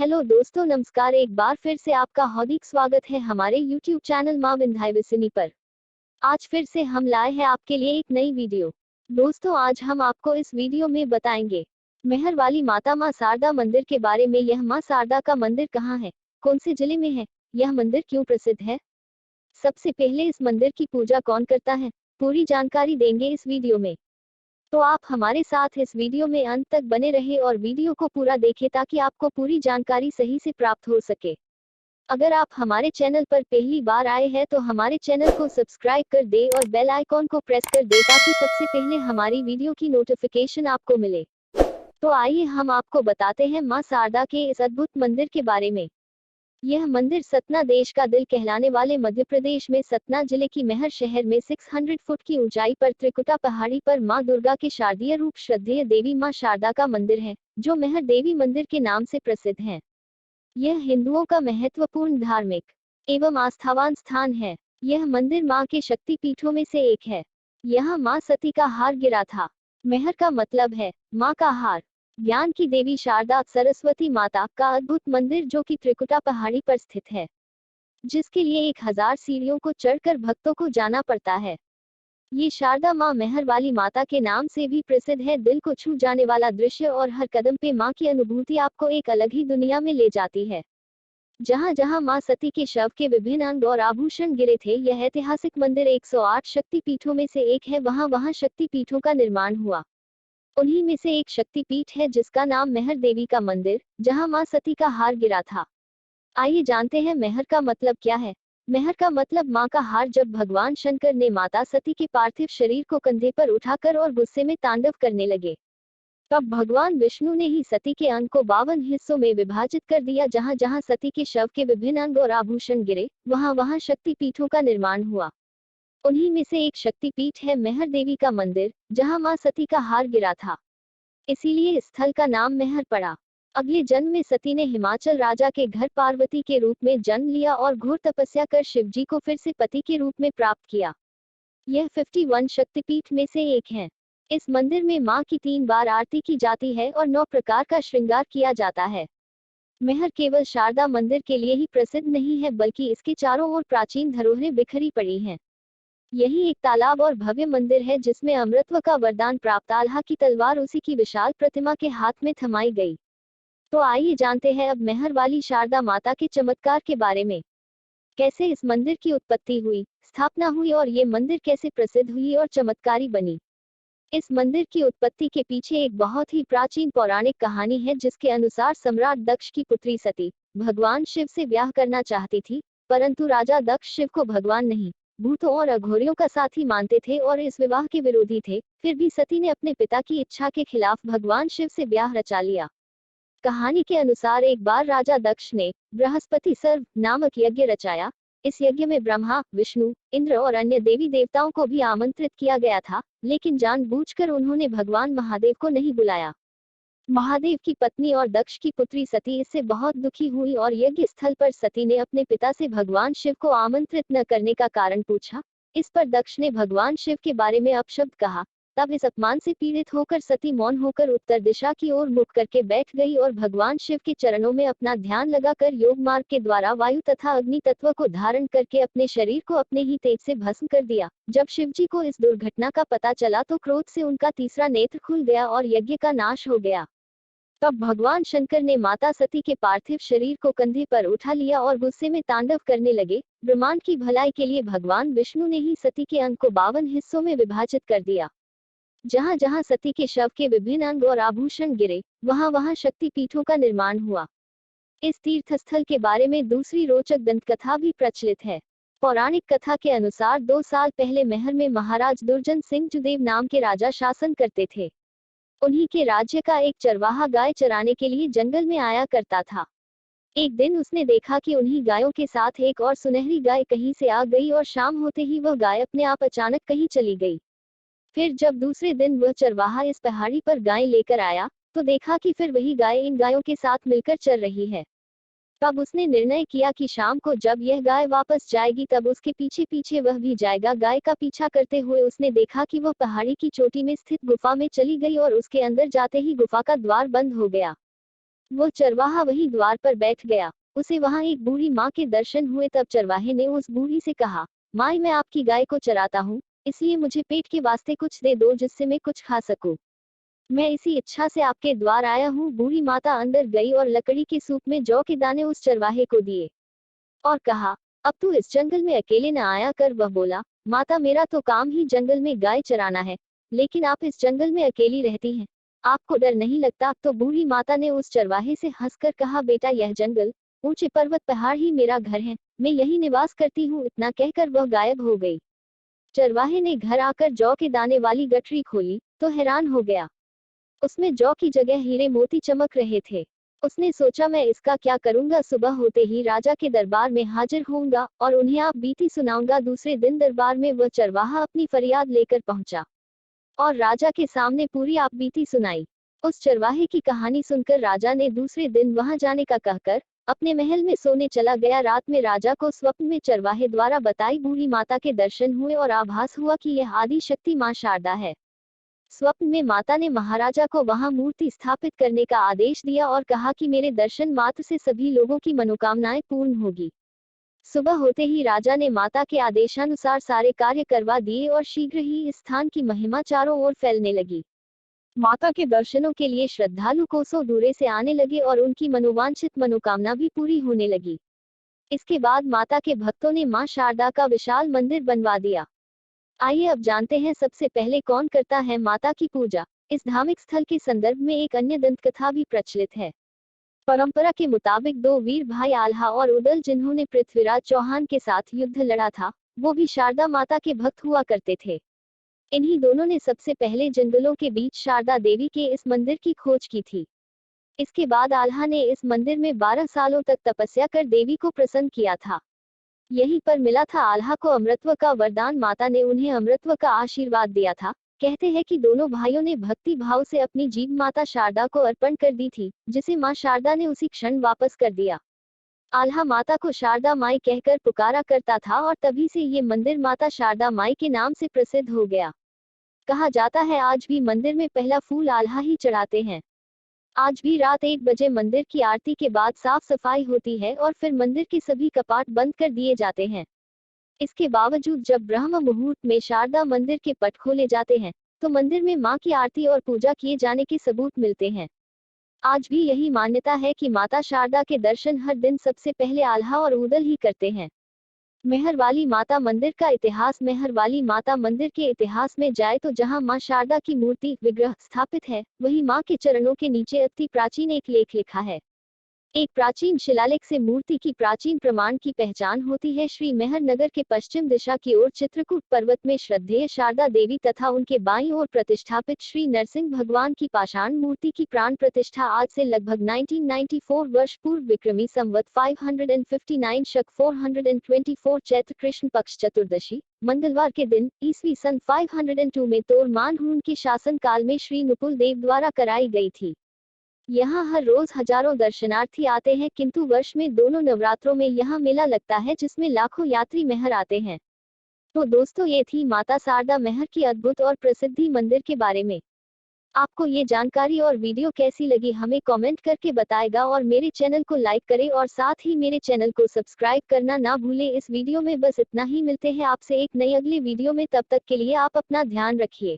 Hello दोस्तों, नमस्कार। एक बार फिर से आपका हार्दिक स्वागत है हमारे YouTube चैनल माँ विंध्यावासिनी पर। आज फिर से हम लाए हैं आपके लिए एक नई वीडियो। दोस्तों, आज हम आपको इस वीडियो में बताएंगे मेहर वाली माता माँ शारदा मंदिर के बारे में। यह माँ शारदा का मंदिर कहाँ है, कौन से जिले में है, यह मंदिर क्यों प्रसिद्ध है, सबसे पहले इस मंदिर की पूजा कौन करता है, पूरी जानकारी देंगे इस वीडियो में। तो आप हमारे साथ इस वीडियो में अंत तक बने रहे और वीडियो को पूरा देखें ताकि आपको पूरी जानकारी सही से प्राप्त हो सके। अगर आप हमारे चैनल पर पहली बार आए हैं तो हमारे चैनल को सब्सक्राइब कर दे और बेल आइकॉन को प्रेस कर दे ताकि सबसे पहले हमारी वीडियो की नोटिफिकेशन आपको मिले। तो आइए हम आपको बताते हैं मां शारदा के इस अद्भुत मंदिर के बारे में। यह मंदिर सतना देश का दिल कहलाने वाले मध्य प्रदेश में सतना जिले की मेहर शहर में 600 फुट की ऊंचाई पर त्रिकुटा पहाड़ी पर मां दुर्गा के शारदीय रूप श्रद्धेय देवी मां शारदा का मंदिर है, जो मेहर देवी मंदिर के नाम से प्रसिद्ध है। यह हिंदुओं का महत्वपूर्ण धार्मिक एवं आस्थावान स्थान है। यह मंदिर मां के शक्ति पीठों में से एक है। यहाँ मां सती का हार गिरा था। मेहर का मतलब है मां का हार। ज्ञान की देवी शारदा सरस्वती माता का अद्भुत मंदिर जो कि त्रिकुटा पहाड़ी पर स्थित है, जिसके लिए 1000 सीढ़ियों को चढ़कर भक्तों को जाना पड़ता है। ये शारदा मां मेहर वाली माता के नाम से भी प्रसिद्ध है। दिल को छू जाने वाला दृश्य और हर कदम पे मां की अनुभूति आपको एक अलग ही दुनिया में ले जाती है। जहां जहां मां सती के शव के विभिन्न अंग और आभूषण गिरे थे, यह ऐतिहासिक मंदिर 108 शक्ति पीठों में से एक है। वहां शक्ति पीठों का निर्माण हुआ। उन्हीं में से एक शक्तिपीठ है जिसका नाम मेहर देवी का मंदिर, जहां मां सती का हार गिरा था। आइए जानते हैं मेहर का मतलब क्या है। मेहर का मतलब मां का हार। जब भगवान शंकर ने माता सती के पार्थिव शरीर को कंधे पर उठाकर और गुस्से में तांडव करने लगे, तब भगवान विष्णु ने ही सती के अंग को 52 हिस्सों में विभाजित कर दिया। जहां जहां सती के शव के विभिन्न अंग और आभूषण गिरे, वहां शक्तिपीठों का निर्माण हुआ। उन्हीं में से एक शक्तिपीठ है मेहर देवी का मंदिर, जहां मां सती का हार गिरा था। इसीलिए इस स्थल का नाम मेहर पड़ा। अगले जन्म में सती ने हिमाचल राजा के घर पार्वती के रूप में जन्म लिया और घोर तपस्या कर शिवजी को फिर से पति के रूप में प्राप्त किया। यह 51 शक्तिपीठ में से एक है। इस मंदिर में मां की 3 बार आरती की जाती है और 9 प्रकार का श्रृंगार किया जाता है। मेहर केवल शारदा मंदिर के लिए ही प्रसिद्ध नहीं है, बल्कि इसके चारों ओर प्राचीन धरोहरें बिखरी पड़ी हैं। यही एक तालाब और भव्य मंदिर है जिसमें अमृतत्व का वरदान प्राप्त आल्हा की तलवार उसी की विशाल प्रतिमा के हाथ में थमाई गई। तो आइए जानते हैं अब मेहर वाली शारदा माता के चमत्कार के बारे में। कैसे इस मंदिर की उत्पत्ति हुई, स्थापना हुई और ये मंदिर कैसे प्रसिद्ध हुई और चमत्कारी बनी। इस मंदिर की उत्पत्ति के पीछे एक बहुत ही प्राचीन पौराणिक कहानी है, जिसके अनुसार सम्राट दक्ष की पुत्री सती भगवान शिव से ब्याह करना चाहती थी, परंतु राजा दक्ष शिव को भगवान नहीं, भूतों और अघोरियों का साथी मानते थे और इस विवाह के विरोधी थे। फिर भी सती ने अपने पिता की इच्छा के खिलाफ भगवान शिव से ब्याह रचा लिया। कहानी के अनुसार एक बार राजा दक्ष ने बृहस्पति सर्व नामक यज्ञ रचाया। इस यज्ञ में ब्रह्मा, विष्णु, इंद्र और अन्य देवी देवताओं को भी आमंत्रित किया गया था, लेकिन जानबूझकर उन्होंने भगवान महादेव को नहीं बुलाया। महादेव की पत्नी और दक्ष की पुत्री सती इससे बहुत दुखी हुई और यज्ञ स्थल पर सती ने अपने पिता से भगवान शिव को आमंत्रित न करने का कारण पूछा। इस पर दक्ष ने भगवान शिव के बारे में अपशब्द कहा। तब इस अपमान से पीड़ित होकर सती मौन होकर उत्तर दिशा की ओर मुख करके बैठ गई और भगवान शिव के चरणों में अपना ध्यान लगाकर योग मार्ग के द्वारा वायु तथा अग्नि तत्व को धारण करके अपने शरीर को अपने ही तेज से भस्म कर दिया। जब शिवजी को इस दुर्घटना का पता चला तो क्रोध से उनका तीसरा नेत्र खुल गया और यज्ञ का नाश हो गया। तब भगवान शंकर ने माता सती के पार्थिव शरीर को कंधे पर उठा लिया और गुस्से में तांडव करने लगे। ब्रह्मांड की भलाई के लिए भगवान विष्णु ने ही सती के अंग को 52 हिस्सों में विभाजित कर दिया। जहां जहां सती के शव के विभिन्न अंग और आभूषण गिरे, वहां शक्तिपीठों का निर्माण हुआ। इस तीर्थस्थल के बारे में दूसरी रोचक दंतकथा भी प्रचलित है। पौराणिक कथा के अनुसार 2 साल पहले मेहर में महाराज दुर्जन सिंह जुदेव नाम के राजा शासन करते थे। उन्हीं के राज्य का एक चरवाहा गाय चराने के लिए जंगल में आया करता था। एक दिन उसने देखा कि उन्हीं गायों के साथ एक और सुनहरी गाय कहीं से आ गई और शाम होते ही वह गाय अपने आप अचानक कहीं चली गई। फिर जब दूसरे दिन वह चरवाहा इस पहाड़ी पर गाय लेकर आया, तो देखा कि फिर वही गाय इन गायों के साथ मिलकर चल रही है। तब उसने निर्णय किया कि शाम को जब यह गाय वापस जाएगी तब उसके पीछे पीछे वह भी जाएगा। गाय का पीछा करते हुए उसने देखा कि वह पहाड़ी की चोटी में स्थित गुफा में चली गई और उसके अंदर जाते ही गुफा का द्वार बंद हो गया। वो चरवाहा वही द्वार पर बैठ गया। उसे वहां एक बूढ़ी माँ के दर्शन हुए। तब चरवाहे ने उस बूढ़ी से कहा, माई, मैं आपकी गाय को चराता हूँ, इसलिए मुझे पेट के वास्ते कुछ दे दो जिससे मैं कुछ खा सकूं। मैं इसी इच्छा से आपके द्वार आया हूँ। बूढ़ी माता अंदर गई और लकड़ी के सूप में जौ के दाने उस चरवाहे को दिए और कहा, अब तू इस जंगल में अकेले न आया कर। वह बोला, माता, मेरा तो काम ही जंगल में गाय चराना है, लेकिन आप इस जंगल में अकेली रहती हैं, आपको डर नहीं लगता? तो बूढ़ी माता ने उस चरवाहे से हंसकर कहा, बेटा, यह जंगल, ऊंचे पर्वत पहाड़ ही मेरा घर है, मैं यही निवास करती हूँ। इतना कहकर वह गायब हो गई। चरवाहे ने घर आकर जौ के दाने वाली गठरी खोली तो हैरान हो गया। उसमें जौ की जगह हीरे मोती चमक रहे थे। उसने सोचा, मैं इसका क्या करूंगा? सुबह होते ही राजा के दरबार में हाजिर होऊंगा और उन्हें आप बीती सुनाऊंगा। दूसरे दिन दरबार में वह चरवाहा अपनी फरियाद लेकर पहुंचा और राजा के सामने पूरी आप बीती सुनाई। उस चरवाहे की कहानी सुनकर राजा ने दूसरे दिन वहां जाने का कहकर अपने महल में सोने चला गया। रात में राजा को स्वप्न में चरवाहे द्वारा बताई बूढ़ी माता के दर्शन हुए और आभास हुआ कि यह आदि शक्ति मां शारदा है। स्वप्न में माता ने महाराजा को वहां मूर्ति स्थापित करने का आदेश दिया और कहा कि मेरे दर्शन मात्र से सभी लोगों की मनोकामनाएं पूर्ण होगी। सुबह होते ही राजा ने माता के आदेशानुसार सारे कार्य करवा दिए और शीघ्र ही इस स्थान की महिमा चारों ओर फैलने लगी। माता के दर्शनों के लिए श्रद्धालु कोसों दूरे से आने लगे और उनकी मनोवांछित मनोकामना भी पूरी होने लगी। इसके बाद माता के भक्तों ने मां शारदा का विशाल मंदिर बनवा दिया। आइए अब जानते हैं सबसे पहले कौन करता है माता की पूजा। इस धार्मिक स्थल के संदर्भ में एक अन्य दंत कथा भी प्रचलित है। परंपरा के मुताबिक दो वीर भाई आल्हा और उदल, जिन्होंने पृथ्वीराज चौहान के साथ युद्ध लड़ा था, वो भी शारदा माता के भक्त हुआ करते थे। इन्हीं दोनों ने सबसे पहले जंगलों के बीच शारदा देवी के इस मंदिर की खोज की थी। इसके बाद आल्हा ने इस मंदिर में 12 सालों तक तपस्या कर देवी को प्रसन्न किया था। यहीं पर मिला था आल्हा को अमृतत्व का वरदान। माता ने उन्हें अमृतत्व का आशीर्वाद दिया था। कहते हैं कि दोनों भाइयों ने भक्ति भाव से अपनी जीभ माता शारदा को अर्पण कर दी थी, जिसे मां शारदा ने उसी क्षण वापस कर दिया। आल्हा माता को शारदा माई कहकर पुकारा करता था और तभी से ये मंदिर माता शारदा माई के नाम से प्रसिद्ध हो गया। कहा जाता है आज भी मंदिर में पहला फूल आल्हा ही चढ़ाते हैं। आज भी रात 1 बजे मंदिर की आरती के बाद साफ सफाई होती है और फिर मंदिर के सभी कपाट बंद कर दिए जाते हैं। इसके बावजूद जब ब्रह्म मुहूर्त में शारदा मंदिर के पट खोले जाते हैं, तो मंदिर में मां की आरती और पूजा किए जाने के सबूत मिलते हैं। आज भी यही मान्यता है कि माता शारदा के दर्शन हर दिन सबसे पहले आल्हा और उदल ही करते हैं। मेहर वाली माता मंदिर का इतिहास। मेहर वाली माता मंदिर के इतिहास में जाए तो जहां मां शारदा की मूर्ति विग्रह स्थापित है, वहीं मां के चरणों के नीचे अति प्राचीन एक लेख लिखा है। एक प्राचीन शिलालेख से मूर्ति की प्राचीन प्रमाण की पहचान होती है। श्री मेहर नगर के पश्चिम दिशा की ओर चित्रकूट पर्वत में श्रद्धेय शारदा देवी तथा उनके बाईं ओर प्रतिष्ठापित श्री नरसिंह भगवान की पाषाण मूर्ति की प्राण प्रतिष्ठा आज से लगभग 1994 वर्ष पूर्व विक्रमी संवत 559 शक 424 चैत्र कृष्ण पक्ष चतुर्दशी मंगलवार के दिन ईस्वी सन 502 में तोरमान हुन के शासन काल में श्री नुपुल देव द्वारा कराई गई थी। यहाँ हर रोज हजारों दर्शनार्थी आते हैं, किंतु वर्ष में दोनों नवरात्रों में यहाँ मेला लगता है जिसमें लाखों यात्री मेहर आते हैं। तो दोस्तों, ये थी माता शारदा मेहर की अद्भुत और प्रसिद्धि मंदिर के बारे में। आपको ये जानकारी और वीडियो कैसी लगी हमें कमेंट करके बताएगा और मेरे चैनल को लाइक करें और साथ ही मेरे चैनल को सब्सक्राइब करना ना भूलें। इस वीडियो में बस इतना ही। मिलते हैं आपसे एक नई अगली वीडियो में, तब तक के लिए आप अपना ध्यान रखिए।